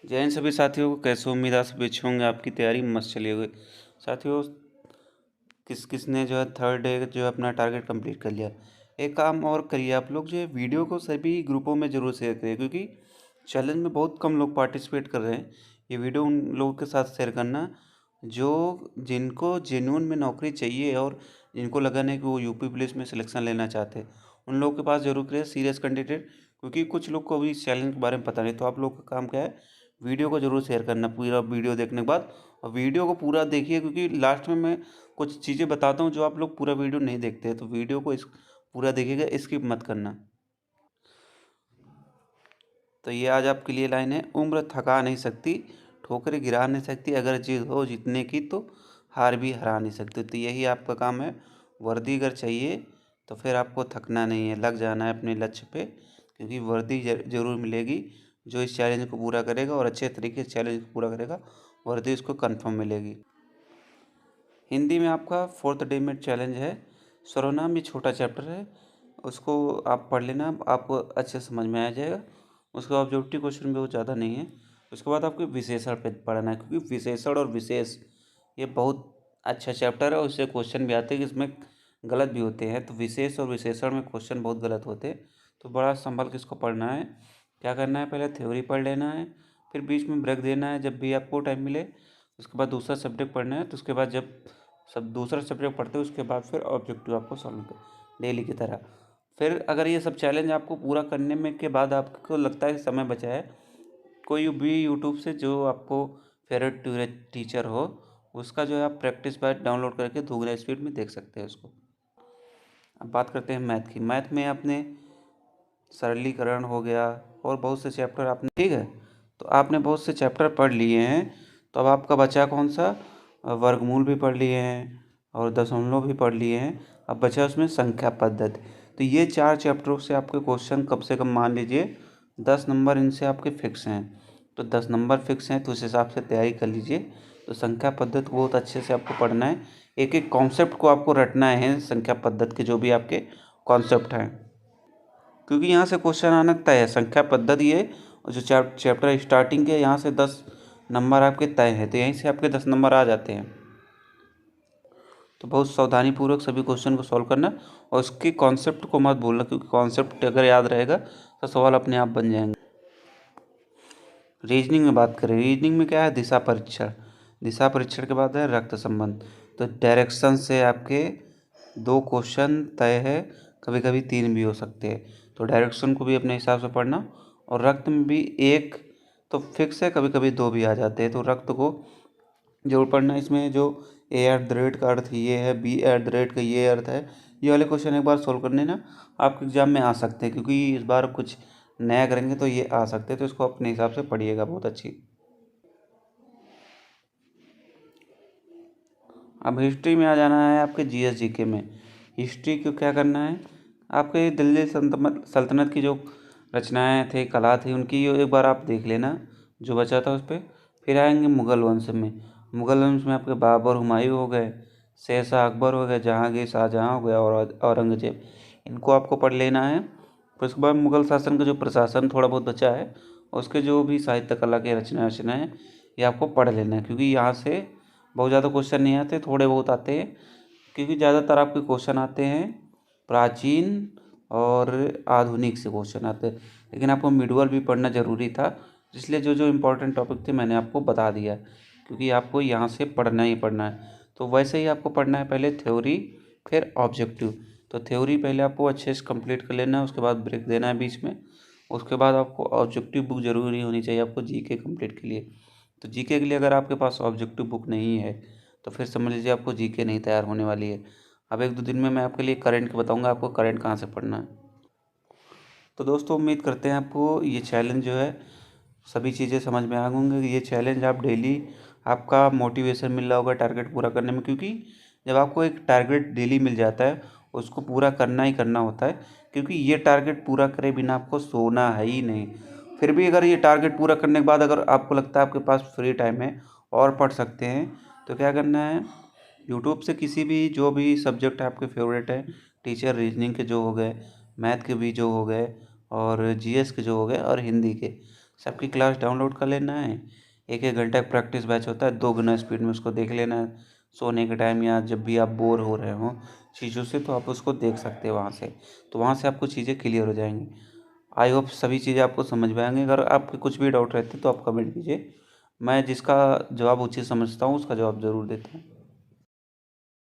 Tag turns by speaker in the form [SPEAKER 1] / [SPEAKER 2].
[SPEAKER 1] जय हिंद सभी साथियों को। कैसे उम्मीद आप सभी अच्छे होंगे, आपकी तैयारी मस्त चली होगी। साथियों, किसने जो है थर्ड डे जो है अपना टारगेट कंप्लीट कर लिया। एक काम और करिए, आप लोग जो है वीडियो को सभी ग्रुपों में ज़रूर शेयर करिए, क्योंकि चैलेंज में बहुत कम लोग पार्टिसिपेट कर रहे हैं। ये वीडियो उन लोगों के साथ शेयर करना जो जिनको जेन्युइन में नौकरी चाहिए और जिनको लगा नहीं कि वो यूपी पुलिस में सिलेक्शन लेना चाहते हैं, उन लोगों के पास जरूर करिए सीरियस कैंडिडेट। क्योंकि कुछ लोग को अभी इस चैलेंज के बारे में पता नहीं, तो आप लोग का काम क्या है, वीडियो को जरूर शेयर करना पूरा वीडियो देखने के बाद। और वीडियो को पूरा देखिए, क्योंकि लास्ट में मैं कुछ चीज़ें बताता हूँ जो आप लोग पूरा वीडियो नहीं देखते हैं, तो वीडियो को इस पूरा देखिएगा, स्किप मत करना। तो ये आज आपके लिए लाइन है, उम्र थका नहीं सकती, ठोकरें गिरा नहीं सकती, अगर जिद हो जीतने की तो हार भी हरा नहीं सकती। तो यही आपका काम है। वर्दी अगर चाहिए तो फिर आपको थकना नहीं है, लग जाना है अपने लक्ष्य पे, क्योंकि वर्दी ज़रूर मिलेगी। जो इस चैलेंज को पूरा करेगा और अच्छे तरीके से चैलेंज को पूरा करेगा, वर्दी उसको कंफर्म मिलेगी। हिंदी में आपका फोर्थ डे में चैलेंज है। सर्वनाम, ये छोटा चैप्टर है, उसको आप पढ़ लेना, आपको अच्छे समझ में आ जाएगा। उसके ऑब्जेक्टिव क्वेश्चन भी वो ज़्यादा नहीं है। उसके बाद आपको विशेषण पे पढ़ना है, क्योंकि विशेषण और विशेष ये बहुत अच्छा चैप्टर है और उससे क्वेश्चन भी आते हैं कि इसमें गलत भी होते हैं। तो विशेष और विशेषण में क्वेश्चन बहुत गलत होते हैं, तो बड़ा संभल के इसको पढ़ना है। क्या करना है, पहले थ्योरी पढ़ लेना है, फिर बीच में ब्रेक देना है जब भी आपको टाइम मिले। उसके बाद दूसरा सब्जेक्ट पढ़ना है, तो उसके बाद जब सब दूसरा सब्जेक्ट पढ़ते हैं उसके बाद फिर ऑब्जेक्टिव आपको सॉल्व कर डेली की तरह। फिर अगर ये सब चैलेंज आपको पूरा करने में के बाद आपको लगता है कि समय बचा है, कोई भी यूट्यूब से जो आपको फेवरेट टीचर हो उसका जो है आप प्रैक्टिस बैच डाउनलोड करके दोगुना स्पीड में देख सकते हैं उसको। अब बात करते हैं मैथ की। मैथ में आपने सरलीकरण हो गया और बहुत से चैप्टर आपने, ठीक है, तो आपने बहुत से चैप्टर पढ़ लिए हैं। तो अब आपका बचा कौन सा, वर्गमूल भी पढ़ लिए हैं और दशमलव भी पढ़ लिए हैं। अब बचा उसमें संख्या पद्धति। तो ये 4 चैप्टरों से आपके क्वेश्चन कम से कम मान लीजिए 10 नंबर इनसे आपके फिक्स हैं। तो 10 नंबर फिक्स हैं, तो उस हिसाब से तैयारी कर लीजिए। तो संख्या पद्धति को बहुत अच्छे से आपको पढ़ना है, एक एक कॉन्सेप्ट को आपको रटना है, संख्या पद्धति के जो भी आपके कॉन्सेप्ट हैं, क्योंकि यहाँ से क्वेश्चन आना तय है। संख्या पद्धति है और जो चैप्टर स्टार्टिंग के यहाँ से 10 नंबर आपके तय हैं, तो यहीं से आपके 10 नंबर आ जाते हैं। तो बहुत सावधानीपूर्वक सभी क्वेश्चन को सॉल्व करना और उसके कॉन्सेप्ट को मत भूलना, क्योंकि कॉन्सेप्ट अगर याद रहेगा तो सवाल अपने आप बन जाएंगे। रीजनिंग में बात करें, रीजनिंग में क्या है, दिशा परीक्षण। दिशा परीक्षण के बाद है रक्त संबंध। तो डायरेक्शन से आपके 2 क्वेश्चन तय है, कभी कभी 3 भी हो सकते हैं। तो डायरेक्शन को भी अपने हिसाब से पढ़ना। और रक्त में भी एक तो फिक्स है, कभी कभी 2 भी आ जाते हैं, तो रक्त को जरूर पढ़ना। इसमें जो A@ का अर्थ ये है, B@ का ये अर्थ है, ये वाले क्वेश्चन एक बार सोल्व करने ना आपके एग्जाम में आ सकते हैं, क्योंकि इस बार कुछ नया करेंगे तो ये आ सकते हैं। तो इसको अपने हिसाब से पढ़िएगा बहुत अच्छी। अब हिस्ट्री में आ जाना है आपके GS GK में। हिस्ट्री को क्या करना है, आपके दिल्ली सल्तनत की जो रचनाएं थे, कला थी उनकी एक बार आप देख लेना जो बचा था उस पर। फिर आएंगे मुग़ल वंश में। मुग़ल वंश में आपके बाबर, हुमायूं हो गए, शेरशाह अकबर हो गए, जहांगीर शाहजहाँ हो गया और औरंगजेब। इनको आपको पढ़ लेना है। फिर उसके बाद मुग़ल शासन का जो प्रशासन थोड़ा बहुत बचा है, उसके जो भी साहित्य कला के रचनाएँ हैं, ये आपको पढ़ लेना है, क्योंकि यहाँ से बहुत ज़्यादा क्वेश्चन नहीं आते, थोड़े बहुत आते हैं। क्योंकि ज़्यादातर आपके क्वेश्चन आते हैं प्राचीन और आधुनिक से क्वेश्चन आते हैं, लेकिन आपको मिडवल भी पढ़ना ज़रूरी था, इसलिए जो जो इम्पोर्टेंट टॉपिक थे मैंने आपको बता दिया, क्योंकि आपको यहाँ से पढ़ना ही पढ़ना है। तो वैसे ही आपको पढ़ना है, पहले थ्योरी फिर ऑब्जेक्टिव। तो थ्योरी पहले आपको अच्छे से कंप्लीट कर लेना है, उसके बाद ब्रेक देना है बीच में। उसके बाद आपको ऑब्जेक्टिव बुक ज़रूरी होनी चाहिए आपको जीके कंप्लीट के लिए। तो जीके के लिए अगर आपके पास ऑब्जेक्टिव बुक नहीं है तो फिर समझ लीजिए आपको जीके नहीं तैयार होने वाली है। अब 1-2 दिन में मैं आपके लिए करंट के बताऊंगा आपको करंट कहाँ से पढ़ना है। तो दोस्तों, उम्मीद करते हैं आपको ये चैलेंज जो है सभी चीज़ें समझ में आ होंगी। ये चैलेंज आप डेली, आपका मोटिवेशन मिल रहा होगा टारगेट पूरा करने में, क्योंकि जब आपको एक टारगेट डेली मिल जाता है उसको पूरा करना ही करना होता है, क्योंकि ये टारगेट पूरा करे बिना आपको सोना है ही नहीं। फिर भी अगर ये टारगेट पूरा करने के बाद अगर आपको लगता है आपके पास फ्री टाइम है और पढ़ सकते हैं, तो क्या करना है, यूट्यूब से किसी भी जो भी सब्जेक्ट आपके फेवरेट है, टीचर रीजनिंग के जो हो गए, मैथ के भी जो हो गए और जीएस के जो हो गए और हिंदी के, सबकी क्लास डाउनलोड कर लेना है। एक एक घंटे का प्रैक्टिस बैच होता है, 2 गुना स्पीड में उसको देख लेना है। सोने के टाइम या जब भी आप बोर हो रहे हो चीज़ों से, तो आप उसको देख सकते हो वहाँ से। तो वहाँ से आपको चीज़ें क्लियर हो जाएंगी। आई होप सभी चीज़ें आपको समझ में आएंगी। अगर आपके कुछ भी डाउट रहते तो आप कमेंट कीजिए, मैं जिसका जवाब उचित समझता हूँ उसका जवाब ज़रूर देता हूँ।